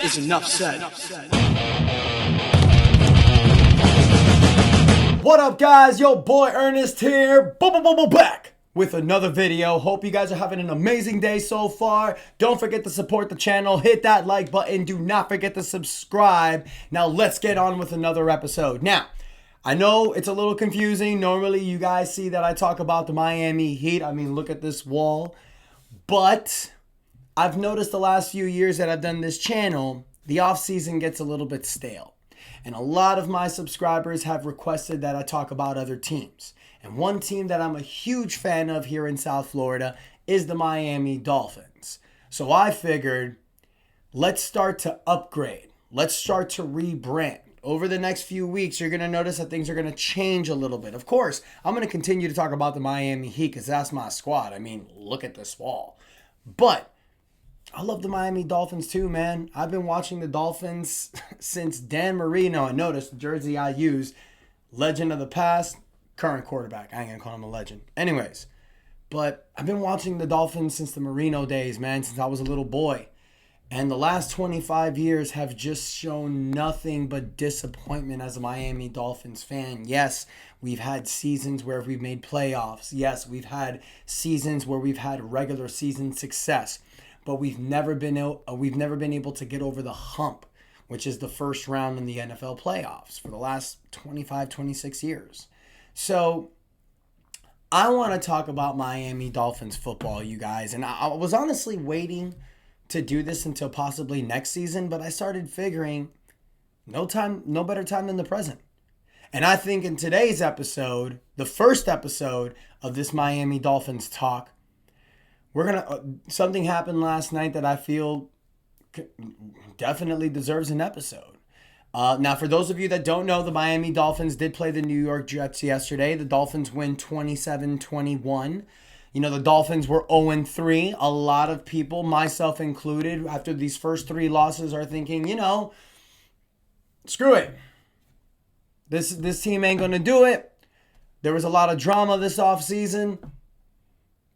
is enough said. What up, guys? Yo, boy Ernest here. Back with another video. Hope you guys are having an amazing day so far. Don't forget to support the channel. Hit that like button. Do not forget to subscribe. Now, let's get on with another episode. Now, I know it's a little confusing. Normally, you guys see that I talk about the Miami Heat. I mean, look at this wall. But I've noticed the last few years that I've done this channel, the offseason gets a little bit stale. And a lot of my subscribers have requested that I talk about other teams. And one team that I'm a huge fan of here in South Florida is the Miami Dolphins. So I figured, let's start to upgrade. Let's start to rebrand. Over the next few weeks, you're going to notice that things are going to change a little bit. Of course, I'm going to continue to talk about the Miami Heat because that's my squad. I mean, look at this wall. But I love the Miami Dolphins too, man. I've been watching the Dolphins since Dan Marino. I noticed the jersey I use, legend of the past, current quarterback. I ain't going to call him a legend. Anyways, but I've been watching the Dolphins since the Marino days, man, since I was a little boy. And the last 25 years have just shown nothing but disappointment as a Miami Dolphins fan. Yes, we've had seasons where we've made playoffs. Yes, we've had seasons where we've had regular season success. But we've never been able to get over the hump, which is the first round in the NFL playoffs for the last 25, 26 years. So I want to talk about Miami Dolphins football, you guys. And I was honestly waiting to do this until possibly next season, but I started figuring no better time than the present. And I think in today's episode, the first episode of this Miami Dolphins talk, something happened last night that I feel definitely deserves an episode. Now, for those of you that don't know, the Miami Dolphins did play the New York Jets yesterday. The Dolphins win 27-21. You know, the Dolphins were 0-3. A lot of people, myself included, after these first three losses are thinking, you know, screw it. This team ain't going to do it. There was a lot of drama this offseason.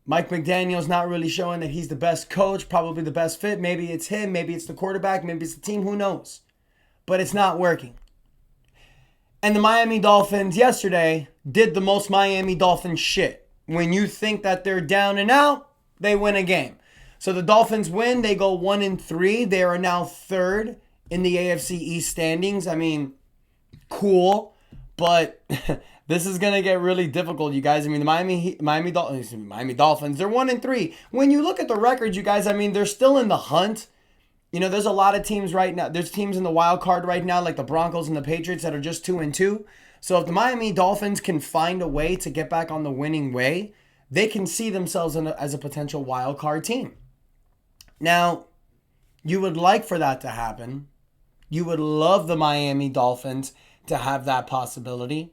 Mike McDaniel's not really showing that he's the best coach, probably the best fit. Maybe it's him, maybe it's the quarterback, maybe it's the team, who knows? But it's not working. And the Miami Dolphins yesterday did the most Miami Dolphins shit. When you think that they're down and out, they win a game. So the Dolphins win, they go 1-3. They are now third in the AFC East standings. I mean, cool, but this is going to get really difficult, you guys. I mean, the Miami Dolphins, they're 1-3. When you look at the record, you guys, I mean, they're still in the hunt. You know, there's a lot of teams right now. There's teams in the wild card right now, like the Broncos and the Patriots, that are just 2-2. So if the Miami Dolphins can find a way to get back on the winning way, they can see themselves as a potential wild card team. Now, you would like for that to happen. You would love the Miami Dolphins to have that possibility.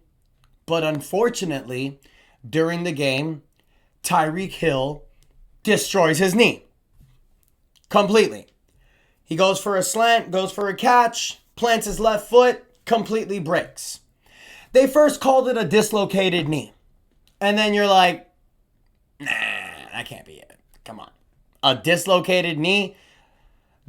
But unfortunately, during the game, Tyreek Hill destroys his knee completely. He goes for a slant, goes for a catch, plants his left foot, completely breaks. They first called it a dislocated knee. And then you're like, nah, that can't be it. Come on. A dislocated knee?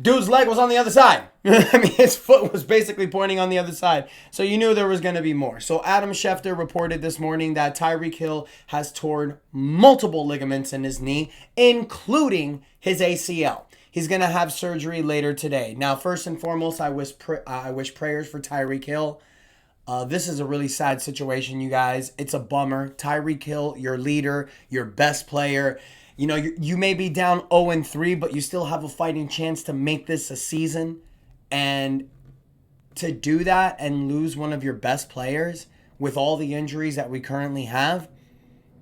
Dude's leg was on the other side. I mean, his foot was basically pointing on the other side. So you knew there was going to be more. So Adam Schefter reported this morning that Tyreek Hill has torn multiple ligaments in his knee, including his ACL. He's going to have surgery later today. Now, first and foremost, I wish prayers for Tyreek Hill. This is a really sad situation, you guys. It's a bummer. Tyreek Hill, your leader, your best player. You know, you may be down 0-3, but you still have a fighting chance to make this a season. And to do that and lose one of your best players with all the injuries that we currently have,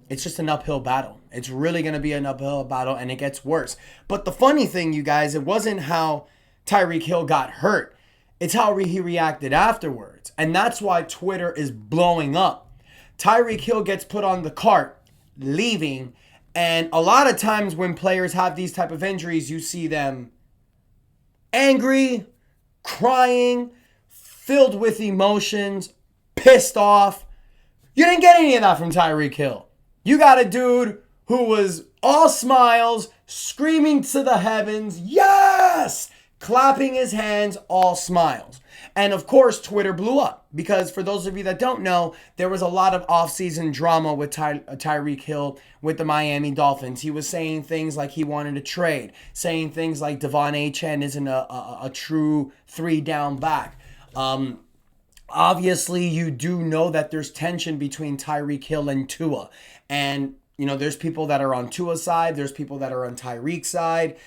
it's just an uphill battle. It's really going to be an uphill battle, and it gets worse. But the funny thing, you guys, it wasn't how Tyreek Hill got hurt. It's how he reacted afterwards. And that's why Twitter is blowing up. Tyreek Hill gets put on the cart, leaving. And a lot of times when players have these type of injuries, you see them angry, crying, filled with emotions, pissed off. You didn't get any of that from Tyreek Hill. You got a dude who was all smiles, screaming to the heavens, yes! clapping his hands, all smiles. And of course, Twitter blew up because for those of you that don't know, there was a lot of offseason drama with Tyreek Hill with the Miami Dolphins. He was saying things like he wanted to trade, saying things like Devon Achane isn't a true 3-down back. Obviously, you do know that there's tension between Tyreek Hill and Tua. And, you know, there's people that are on Tua's side. There's people that are on Tyreek's side.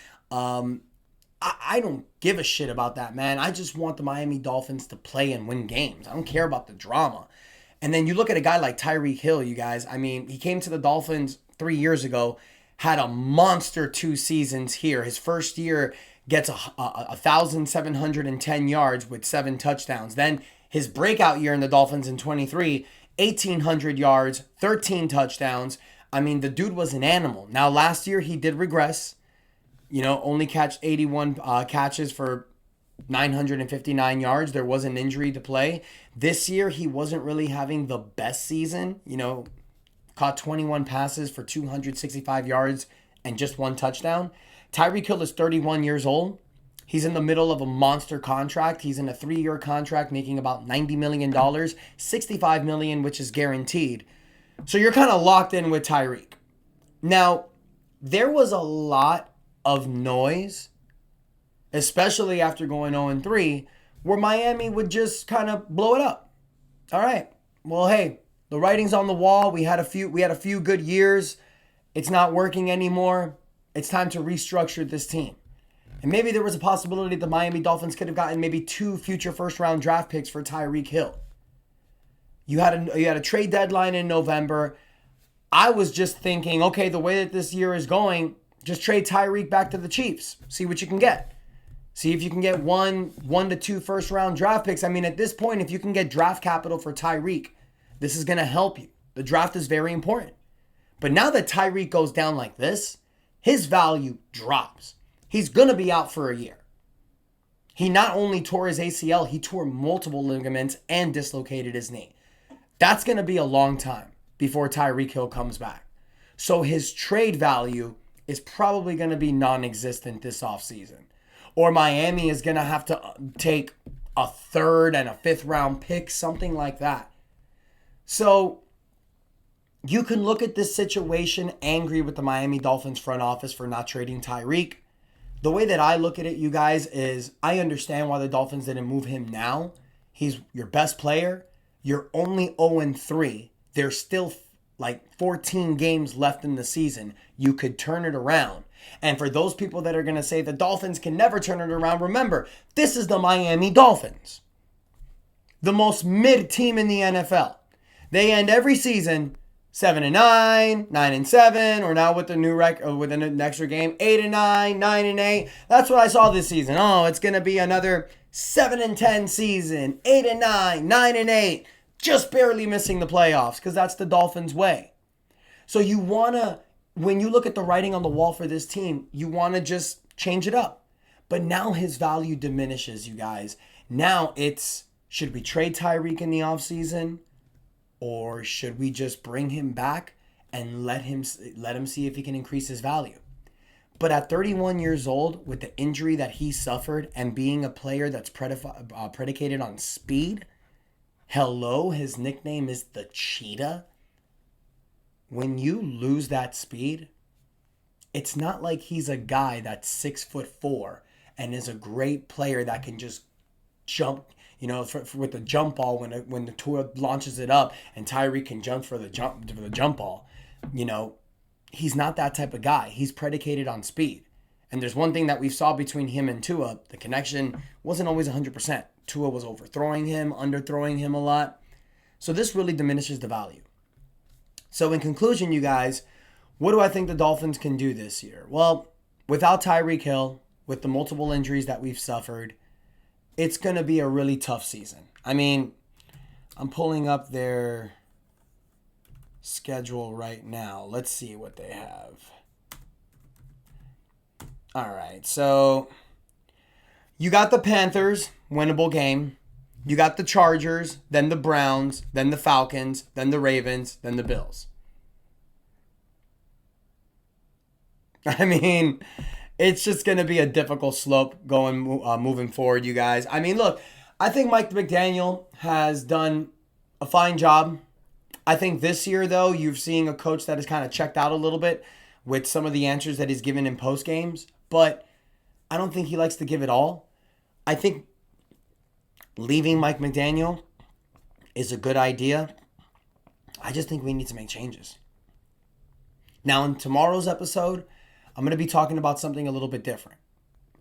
I don't give a shit about that, man. I just want the Miami Dolphins to play and win games. I don't care about the drama. And then you look at a guy like Tyreek Hill, you guys. I mean, he came to the Dolphins 3 years ago, had a monster 2 seasons here. His first year gets 1,710 yards with 7 touchdowns. Then his breakout year in the Dolphins in 23, 1,800 yards, 13 touchdowns. I mean, the dude was an animal. Now, last year he did regress. You know, only catch 81 catches for 959 yards. There was an injury to play. This year, he wasn't really having the best season. You know, caught 21 passes for 265 yards and just 1 touchdown. Tyreek Hill is 31 years old. He's in the middle of a monster contract. He's in a 3-year contract making about $90 million, $65 million, which is guaranteed. So you're kind of locked in with Tyreek. Now, there was a lot of noise, especially after going 0-3, where Miami would just kind of blow it up. All right. Well, hey, the writing's on the wall. We had a few good years. It's not working anymore. It's time to restructure this team. And maybe there was a possibility the Miami Dolphins could have gotten maybe 2 future first-round draft picks for Tyreek Hill. You had a trade deadline in November. I was just thinking, okay, the way that this year is going, just trade Tyreek back to the Chiefs. See what you can get. See if you can get 1 to 2 first-round draft picks. I mean, at this point, if you can get draft capital for Tyreek, this is going to help you. The draft is very important. But now that Tyreek goes down like this, his value drops. He's going to be out for a year. He not only tore his ACL, he tore multiple ligaments and dislocated his knee. That's going to be a long time before Tyreek Hill comes back. So his trade value is probably going to be non-existent this offseason. Or Miami is going to have to take a 3rd and a 5th round pick, something like that. So you can look at this situation angry with the Miami Dolphins front office for not trading Tyreek. The way that I look at it, you guys, is I understand why the Dolphins didn't move him now. He's your best player. You're only 0-3. There's still like 14 games left in the season. You could turn it around. And for those people that are going to say the Dolphins can never turn it around, remember, this is the Miami Dolphins. The most mid team in the NFL. They end every season 7-9, 9-7, or now with the new record, with an extra game, 8-9, 9-8. That's what I saw this season. Oh, it's going to be another 7-10 season, 8-9, 9-8. Just barely missing the playoffs because that's the Dolphins' way. So you want to, when you look at the writing on the wall for this team, you want to just change it up. But now his value diminishes, you guys. Now it's, should we trade Tyreek in the offseason? Or should we just bring him back and let him see if he can increase his value? But at 31 years old, with the injury that he suffered and being a player that's predicated on speed, hello, his nickname is the Cheetah. When you lose that speed, it's not like he's a guy that's 6'4" and is a great player that can just jump, you know, with the jump ball when the Tua launches it up and Tyreek can jump for the jump ball. You know, he's not that type of guy. He's predicated on speed. And there's one thing that we saw between him and Tua, the connection wasn't always 100%. Tua was overthrowing him, underthrowing him a lot. So this really diminishes the value. So in conclusion, you guys, what do I think the Dolphins can do this year? Well, without Tyreek Hill, with the multiple injuries that we've suffered, it's going to be a really tough season. I mean, I'm pulling up their schedule right now. Let's see what they have. All right, so you got the Panthers, winnable game. You got the Chargers, then the Browns, then the Falcons, then the Ravens, then the Bills. I mean, it's just going to be a difficult slope going moving forward, you guys. I mean, look, I think Mike McDaniel has done a fine job. I think this year, though, you're seeing a coach that has kind of checked out a little bit with some of the answers that he's given in post games. But I don't think he likes to give it all. I think leaving Mike McDaniel is a good idea. I just think we need to make changes. Now, in tomorrow's episode, I'm going to be talking about something a little bit different.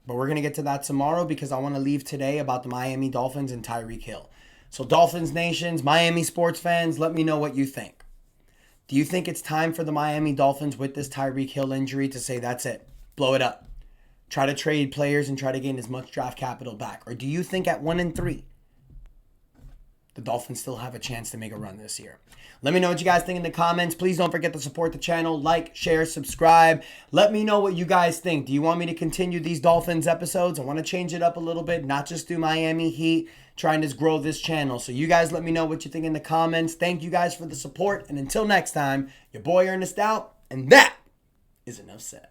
But we're going to get to that tomorrow because I want to leave today about the Miami Dolphins and Tyreek Hill. So Dolphins Nations, Miami sports fans, let me know what you think. Do you think it's time for the Miami Dolphins with this Tyreek Hill injury to say that's it, blow it up, try to trade players and try to gain as much draft capital back? Or do you think at 1-3, the Dolphins still have a chance to make a run this year? Let me know what you guys think in the comments. Please don't forget to support the channel. Like, share, subscribe. Let me know what you guys think. Do you want me to continue these Dolphins episodes? I want to change it up a little bit, not just do Miami Heat, trying to grow this channel. So you guys let me know what you think in the comments. Thank you guys for the support. And until next time, your boy Ernest out. And that is enough said.